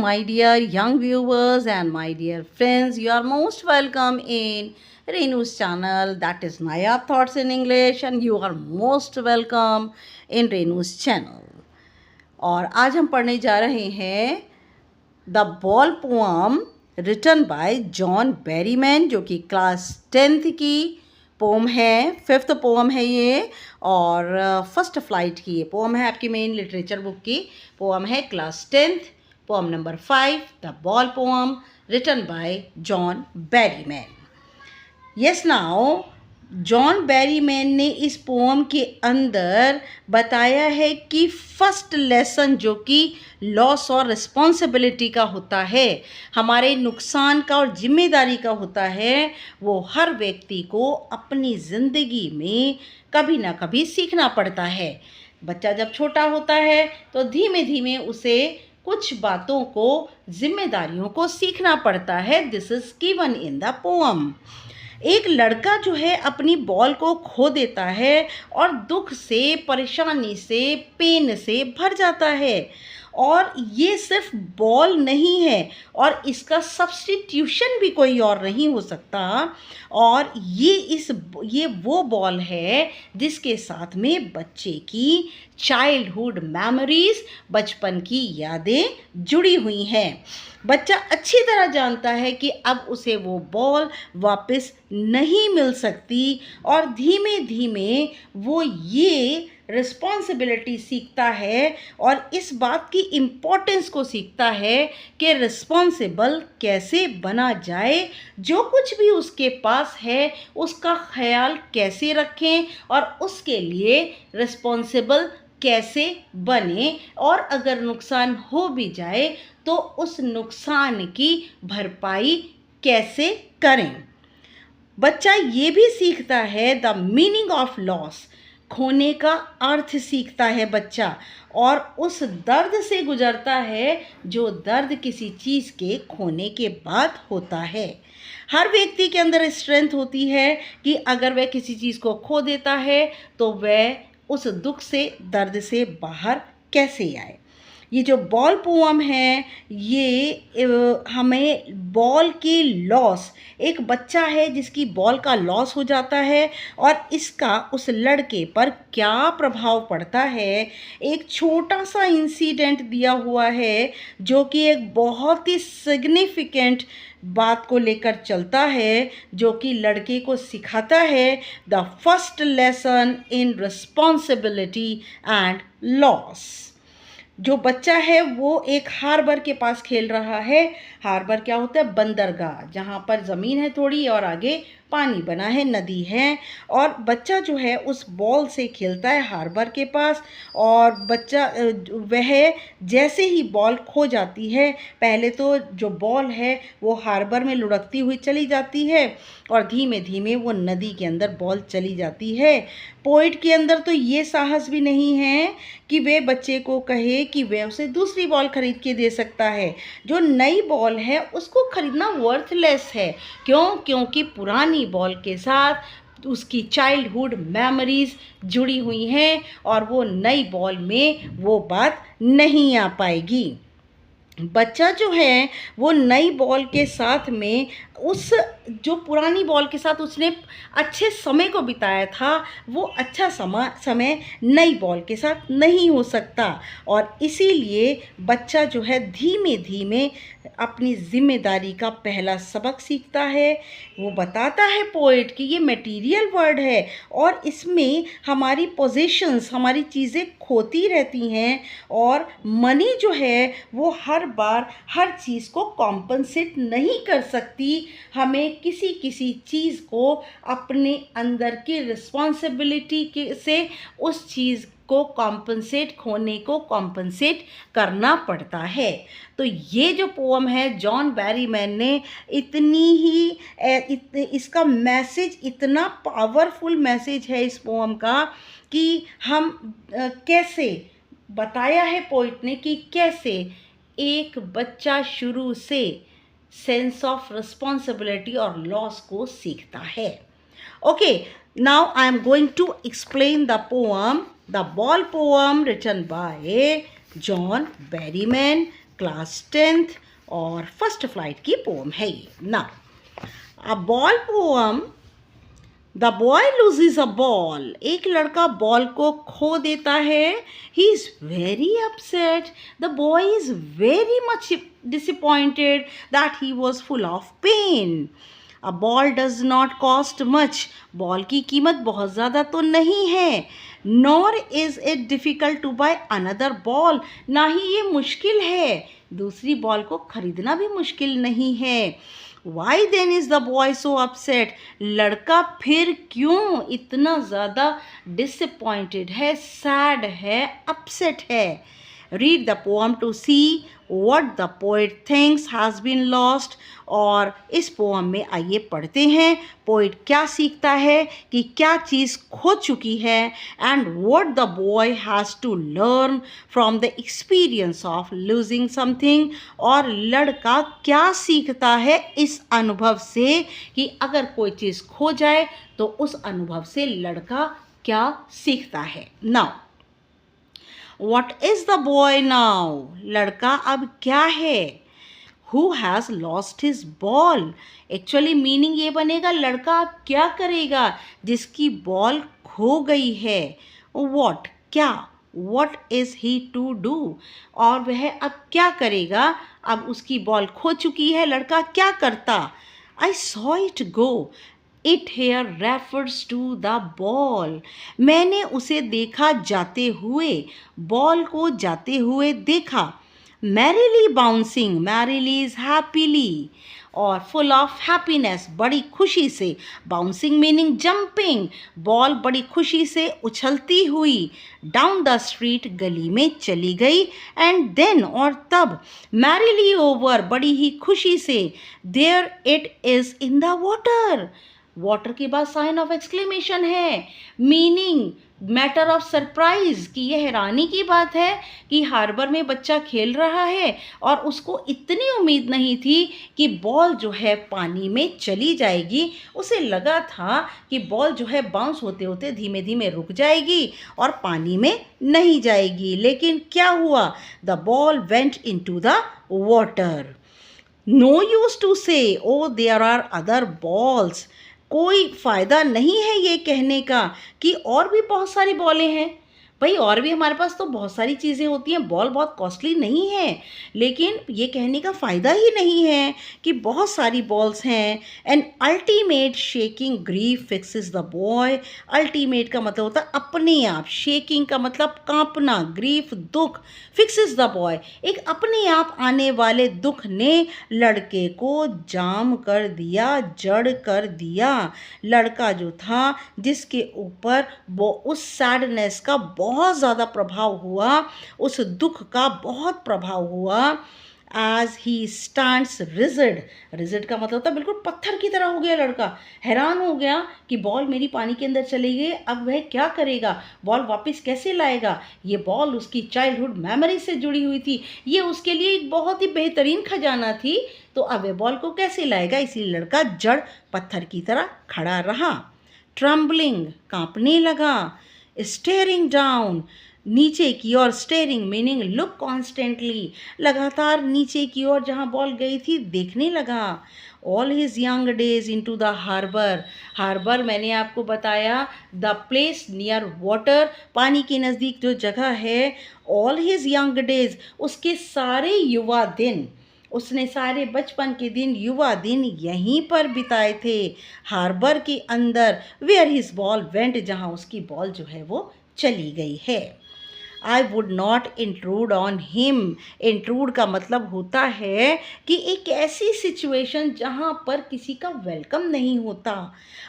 my dear young viewers and my dear friends. You are most welcome in Renu's channel, that is Naya Thoughts in English, and you are most welcome in Renu's channel. और आज हम पढ़ने जा रहे हैं the ball poem written by John Berryman, जो कि class 10th की पोम है, 5th पोम है ये, और फर्स्ट फ्लाइट की ये पोम है। आपकी मेन लिटरेचर बुक की पोम है, class 10th, poem number 5, the ball poem written by John Berryman. Yes, now John Berryman ने इस पोम के अंदर बताया है कि फर्स्ट लेसन जो कि लॉस और रिस्पॉन्सिबिलिटी का होता है, हमारे नुकसान का और जिम्मेदारी का होता है, वो हर व्यक्ति को अपनी ज़िंदगी में कभी ना कभी सीखना पड़ता है। बच्चा जब छोटा होता है तो धीमे धीमे उसे कुछ बातों को, जिम्मेदारियों को सीखना पड़ता है। This is given in the pome. एक लड़का जो है अपनी बॉल को खो देता है और दुख से, परेशानी से, पेन से भर जाता है। और ये सिर्फ बॉल नहीं है और इसका सब्स्टिट्यूशन भी कोई और नहीं हो सकता। और ये वो बॉल है जिसके साथ में बच्चे की चाइल्डहुड मेमोरीज, बचपन की यादें जुड़ी हुई हैं। बच्चा अच्छी तरह जानता है कि अब उसे वो बॉल वापस नहीं मिल सकती और धीमे धीमे वो ये रिस्पॉन्सिबिलिटी सीखता है और इस बात की इम्पोर्टेंस को सीखता है कि रिस्पॉन्सिबल कैसे बना जाए, जो कुछ भी उसके पास है उसका ख्याल कैसे रखें और उसके लिए रिस्पॉन्सिबल कैसे बने, और अगर नुकसान हो भी जाए तो उस नुकसान की भरपाई कैसे करें। बच्चा ये भी सीखता है द मीनिंग ऑफ लॉस, खोने का अर्थ सीखता है बच्चा, और उस दर्द से गुजरता है जो दर्द किसी चीज़ के खोने के बाद होता है। हर व्यक्ति के अंदर स्ट्रेंथ होती है कि अगर वह किसी चीज़ को खो देता है तो वह उस दुख से, दर्द से बाहर कैसे आए। ये जो बॉल पोअम है ये हमें बॉल की लॉस, एक बच्चा है जिसकी बॉल का लॉस हो जाता है और इसका उस लड़के पर क्या प्रभाव पड़ता है। एक छोटा सा इंसिडेंट दिया हुआ है जो कि एक बहुत ही सिग्निफिकेंट बात को लेकर चलता है, जो कि लड़के को सिखाता है the first lesson in responsibility and loss. जो बच्चा है वो एक हार्बर के पास खेल रहा है। हार्बर क्या होता है? बंदरगाह, जहाँ पर ज़मीन है थोड़ी और आगे पानी बना है, नदी है। और बच्चा जो है उस बॉल से खेलता है हार्बर के पास, और बच्चा वह जैसे ही बॉल खो जाती है, पहले तो जो बॉल है वो हार्बर में लुढ़कती हुई चली जाती है और धीमे धीमे वो नदी के अंदर बॉल चली जाती है। पोइट के अंदर तो ये साहस भी नहीं है कि वे बच्चे को कहे कि वह उसे दूसरी बॉल खरीद के दे सकता है। जो नई बॉल है उसको खरीदना वर्थलेस है। क्यों? क्योंकि पुरानी बॉल के साथ उसकी चाइल्डहुड मेमोरीज जुड़ी हुई हैं और वो नई बॉल में वो बात नहीं आ पाएगी। बच्चा जो है वो नई बॉल के साथ में उस जो पुरानी बॉल के साथ उसने अच्छे समय को बिताया था, वो अच्छा समय नई बॉल के साथ नहीं हो सकता। और इसीलिए बच्चा जो है धीमे धीमे अपनी जिम्मेदारी का पहला सबक सीखता है। वो बताता है पोएट कि ये मटेरियल वर्ल्ड है और इसमें हमारी पोजीशंस, हमारी चीज़ें खोती रहती हैं और मनी जो है वो हर बार हर चीज़ को कॉम्पनसेट नहीं कर सकती। हमें किसी चीज़ को अपने अंदर की रिस्पॉन्सिबिलिटी से उस चीज़ को कॉम्पनसेट, खोने को कॉम्पनसेट करना पड़ता है। तो ये जो पोअम है जॉन बेरीमैन ने इतनी ही इसका मैसेज, इतना पावरफुल मैसेज है इस पोअम का कि हम कैसे बताया है पोइट ने कि कैसे एक बच्चा शुरू से सेंस ऑफ रिस्पॉन्सिबिलिटी और लॉस को सीखता है। Okay, now I am going to explain the poem, the ball poem written by John Berryman, class 10th और फर्स्ट फ्लाइट की पोम है ये ना। A ball poem, the boy loses a ball, एक लड़का बॉल को खो देता है। He is very upset, the boy is very much disappointed that he was full of pain. A ball does not cost much, ball की कीमत बहुत ज़्यादा तो नहीं है। Nor is it difficult to buy another ball, ना ही ये मुश्किल है, दूसरी बॉल को खरीदना भी मुश्किल नहीं है। Why then is the boy so upset, लड़का फिर क्यों इतना ज़्यादा डिसअपॉइंटेड है, सैड है, अपसेट है। Read the poem to see what the poet thinks has been lost, और इस पोअम में आइए पढ़ते हैं पोइट क्या सीखता है कि क्या चीज़ खो चुकी है, and what the boy has to learn from the experience of losing something, और लड़का क्या सीखता है इस अनुभव से कि अगर कोई चीज़ खो जाए तो उस अनुभव से लड़का क्या सीखता है। Now What is the boy now? लड़का अब क्या है? Who has lost his ball? Actually meaning ये बनेगा लड़का अब क्या करेगा जिसकी बॉल खो गई है। What क्या? What is he to do? और वह अब क्या करेगा, अब उसकी बॉल खो चुकी है, लड़का क्या करता? I saw it go. It here refers to the ball. मैंने उसे देखा जाते हुए, बॉल को जाते हुए देखा। Merrily bouncing, merrily is happily, और full of happiness, बड़ी खुशी से, bouncing meaning jumping, बॉल बड़ी खुशी से उछलती हुई down the street, गली में चली गई, and then और तब merrily over, बड़ी ही खुशी से, there it is in the water, water के बाद साइन ऑफ एक्सक्लेमेशन है, मीनिंग मैटर ऑफ सरप्राइज, कि यह हैरानी की बात है कि हार्बर में बच्चा खेल रहा है और उसको इतनी उम्मीद नहीं थी कि बॉल जो है पानी में चली जाएगी। उसे लगा था कि बॉल जो है बाउंस होते होते धीमे धीमे रुक जाएगी और पानी में नहीं जाएगी, लेकिन क्या हुआ, the ball went into the water. No use to say O there are other balls, कोई फ़ायदा नहीं है ये कहने का कि और भी बहुत सारी बॉलें हैं। भाई और भी हमारे पास तो बहुत सारी चीज़ें होती हैं, बॉल बहुत कॉस्टली नहीं है, लेकिन ये कहने का फ़ायदा ही नहीं है कि बहुत सारी बॉल्स हैं। And ultimate shaking grief fixes the boy, ultimate का मतलब होता है अपने आप, शेकिंग का मतलब कांपना, ग्रीफ दुख, फिक्सेस द बॉय एक अपने आप आने वाले दुख ने लड़के को जाम कर दिया, जड़ कर दिया। लड़का जो था जिसके ऊपर वो उस सैडनेस का बहुत ज़्यादा प्रभाव हुआ, उस दुख का बहुत प्रभाव हुआ। As he stands rigid, rigid का मतलब होता है बिल्कुल पत्थर की तरह हो गया लड़का, हैरान हो गया कि बॉल मेरी पानी के अंदर चली गई, अब वह क्या करेगा, बॉल वापस कैसे लाएगा। ये बॉल उसकी चाइल्डहुड मेमोरी से जुड़ी हुई थी, ये उसके लिए एक बहुत ही बेहतरीन खजाना थी, तो अब वह बॉल को कैसे लाएगा, इसलिए लड़का जड़ पत्थर की तरह खड़ा रहा। ट्रम्बलिंग कांपने लगा, स्टेयरिंग डाउन नीचे की ओर, स्टेयरिंग मीनिंग लुक कॉन्स्टेंटली, लगातार नीचे की ओर जहाँ बॉल गई थी देखने लगा। All his young days into the harbour, harbour मैंने आपको बताया द प्लेस नियर वाटर, पानी के नज़दीक जो जगह है। ऑल हिज यंग डेज उसके सारे युवा दिन, उसने सारे बचपन के दिन, युवा दिन यहीं पर बिताए थे, हार्बर के अंदर। वेयर हिज बॉल वेंट, जहाँ उसकी बॉल जो है वो चली गई है। I would not intrude on him, intrude का मतलब होता है कि एक ऐसी सिचुएशन जहाँ पर किसी का वेलकम नहीं होता।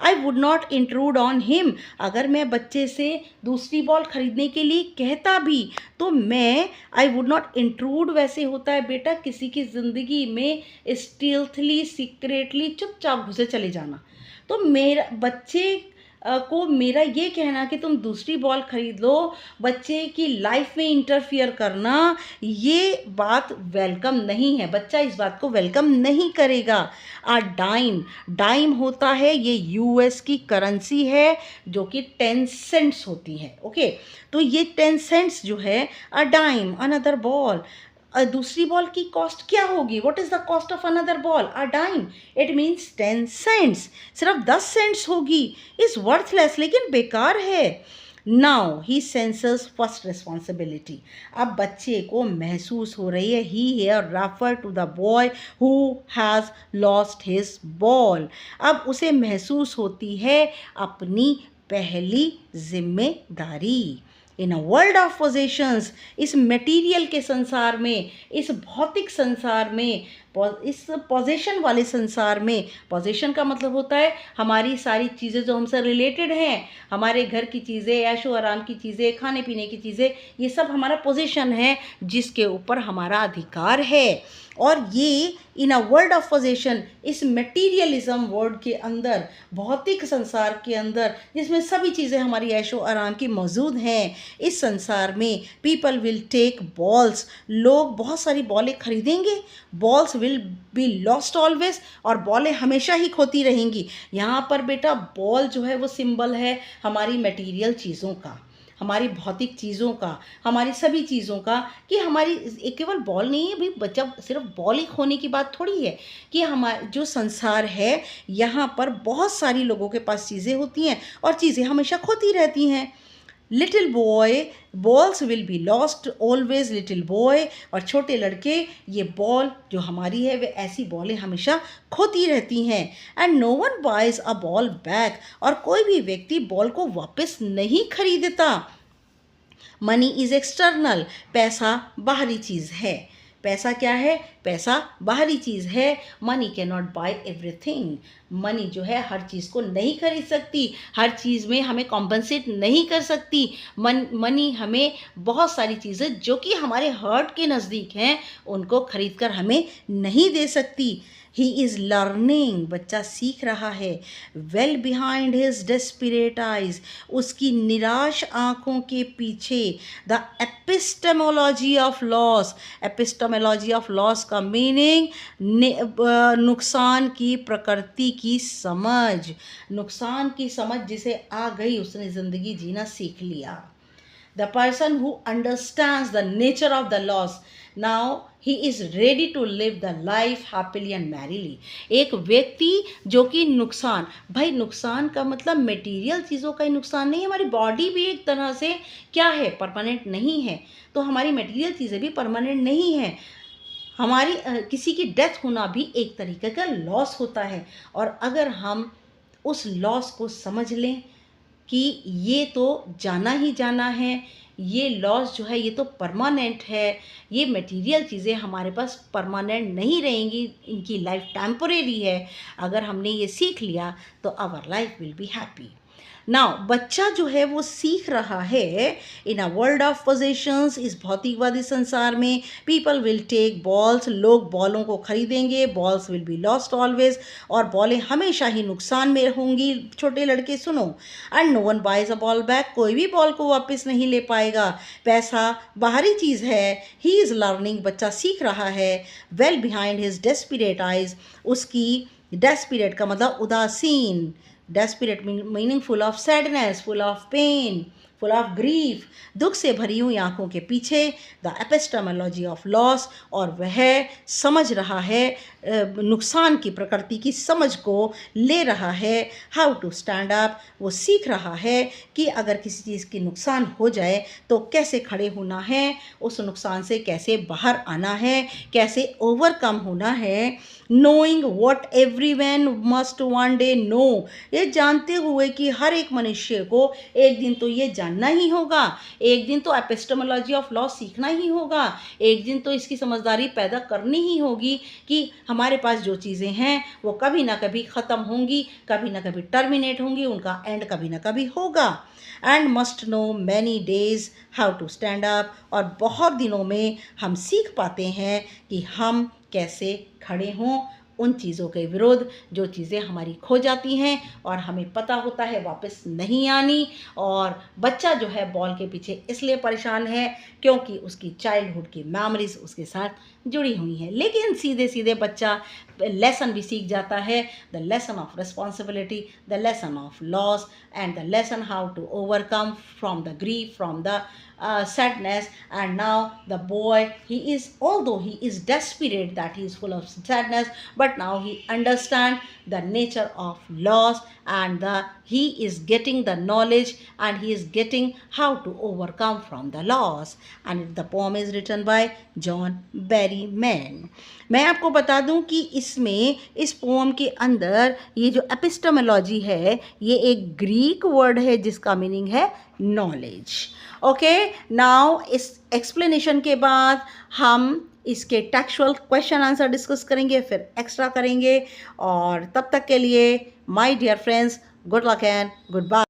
I would not intrude on him, अगर मैं बच्चे से दूसरी बॉल खरीदने के लिए कहता भी तो मैं, आई वुड नॉट इंट्रूड वैसे होता है बेटा किसी की ज़िंदगी में स्टील्थली, सीक्रेटली, चुपचाप घुसे चले जाना। तो मेरा बच्चे को मेरा ये कहना कि तुम दूसरी बॉल खरीद लो, बच्चे की लाइफ में इंटरफियर करना, ये बात वेलकम नहीं है, बच्चा इस बात को वेलकम नहीं करेगा। डाइम, डाइम होता है ये यूएस की करेंसी है जो कि 10 सेंट्स होती है। ओके, तो ये 10 सेंट्स जो है, अ डाइम अनदर बॉल, दूसरी बॉल की कॉस्ट क्या होगी? What is the cost of another ball? A dime. It means 10 cents. सिर्फ 10 सेंट्स होगी। इज़ वर्थलेस, लेकिन बेकार है। Now he senses first responsibility. अब बच्चे को महसूस हो रही है, he here refer to the boy who has lost his ball. अब उसे महसूस होती है अपनी पहली जिम्मेदारी। In a world of possessions, इस मटेरियल के संसार में, इस भौतिक संसार में, इस पोजेशन वाले संसार में, पोजेशन का मतलब होता है हमारी सारी चीज़ें जो हमसे रिलेटेड हैं, हमारे घर की चीज़ें, ऐशो आराम की चीज़ें, खाने पीने की चीज़ें, ये सब हमारा पोजेशन है जिसके ऊपर हमारा अधिकार है। और ये इन अ वर्ल्ड ऑफ पोजेशन, इस मटीरियलिज्म वर्ल्ड के अंदर, भौतिक संसार के अंदर, जिसमें सभी चीज़ें हमारी ऐशो आराम की मौजूद हैं, इस संसार में पीपल विल टेक बॉल्स, लोग बहुत सारी बॉलें खरीदेंगे। Balls will be lost always, और बॉलें हमेशा ही खोती रहेंगी। यहाँ पर बेटा बॉल जो है वो सिंबल है हमारी मटेरियल चीज़ों का, हमारी भौतिक चीज़ों का, हमारी सभी चीज़ों का, कि हमारी एक केवल बॉल नहीं है भाई। बच्चा सिर्फ बॉल ही खोने की बात थोड़ी है, कि हमारा जो संसार है यहाँ पर बहुत सारी लोगों के पास चीज़ें होती हैं और चीज़ें हमेशा खोती रहती हैं। Little boy, balls will be lost always little boy, और छोटे लड़के, ये बॉल जो हमारी है वे ऐसी बॉलें हमेशा खोती रहती हैं। And no one buys a ball back, और कोई भी व्यक्ति बॉल को वापस नहीं खरीदता। मनी इज़ एक्सटर्नल, पैसा बाहरी चीज़ है। पैसा क्या है? पैसा बाहरी चीज़ है। Money can not buy everything, money जो है हर चीज़ को नहीं खरीद सकती, हर चीज़ में हमें कॉम्पनसेट नहीं कर सकती। मनी हमें बहुत सारी चीज़ें जो कि हमारे हार्ट के नज़दीक हैं उनको खरीद कर हमें नहीं दे सकती। ही इज़ लर्निंग, बच्चा सीख रहा है। Well behind his desperate eyes, उसकी निराश आँखों के पीछे। The epistemology of loss, epistemology of loss का मीनिंग नुकसान की प्रकृति की समझ। नुकसान की समझ जिसे आ गई उसने ज़िंदगी जीना सीख लिया। The person who understands the nature of the loss, now he is ready to live the life happily and merrily. एक व्यक्ति जो कि नुकसान, भाई नुकसान का मतलब मटेरियल चीज़ों का ही नुकसान नहीं है, हमारी बॉडी भी एक तरह से क्या है? परमानेंट नहीं है। तो हमारी मटेरियल चीज़ें भी परमानेंट नहीं है। हमारी किसी की डेथ होना भी एक तरीके का लॉस होता है। और अगर हम उस लॉस को समझ लें कि ये तो जाना ही जाना है, ये लॉस जो है ये तो परमानेंट है, ये मटेरियल चीज़ें हमारे पास परमानेंट नहीं रहेंगी, इनकी लाइफ टेम्परेरी है। अगर हमने ये सीख लिया तो our life will be happy. Now बच्चा जो है वो सीख रहा है in a world of possessions, इस भौतिकवादी संसार में पीपल विल टेक बॉल्स, लोग बॉलों को खरीदेंगे। Balls will be lost always, और बॉलें हमेशा ही नुकसान में होंगी। छोटे लड़के सुनो, and no one buys a ball back, कोई भी बॉल को वापस नहीं ले पाएगा। पैसा बाहरी चीज़ है। ही इज़ लर्निंग, बच्चा सीख रहा है। Well behind his desperate eyes, उसकी डेस्परेट का मतलब उदासीन, desperate meaning full of sadness, full of pain, full of grief, दुख से भरी हुई आंखों के पीछे द एपिस्टेमोलॉजी ऑफ लॉस, और वह समझ रहा है नुकसान की प्रकृति की समझ को ले रहा है। हाउ टू स्टैंड अप, वो सीख रहा है कि अगर किसी चीज़ की नुकसान हो जाए तो कैसे खड़े होना है, उस नुकसान से कैसे बाहर आना है, कैसे ओवरकम होना है। Knowing what every one must one day know, ये जानते हुए कि हर एक मनुष्य को एक दिन तो ये जानना ही होगा, एक दिन तो एपिस्टेमोलॉजी ऑफ लॉ सीखना ही होगा, एक दिन तो इसकी समझदारी पैदा करनी ही होगी कि हमारे पास जो चीज़ें हैं वो कभी ना कभी ख़त्म होंगी, कभी ना कभी टर्मिनेट होंगी, उनका एंड कभी ना कभी होगा। And must know many days how to stand up, और बहुत दिनों में हम सीख पाते हैं कि हम कैसे खड़े हों उन चीज़ों के विरोध जो चीज़ें हमारी खो जाती हैं और हमें पता होता है वापस नहीं आनी। और बच्चा जो है बॉल के पीछे इसलिए परेशान है क्योंकि उसकी चाइल्डहुड की मेमोरीज उसके साथ जुड़ी हुई हैं। लेकिन सीधे सीधे बच्चा लेसन भी सीख जाता है, the lesson of responsibility, the lesson of loss and the lesson how to overcome from the grief, from the sadness. And now the boy, he is, although he is desperate that he is full of sadness, but now he understand the nature of loss, and he is getting the knowledge, and he is getting how to overcome from the loss. And the poem is written by John Berryman. मैं आपको बता दूं कि इसमें, इस pome के अंदर ये जो एपिस्टेमोलॉजी है, ये एक ग्रीक वर्ड है जिसका मीनिंग है नॉलेज. ओके, नाउ इस एक्सप्लेनेशन के बाद हम इसके टेक्सचुअल क्वेश्चन आंसर डिस्कस करेंगे, फिर एक्स्ट्रा करेंगे. और तब तक के लिए my dear friends, good luck and good bye.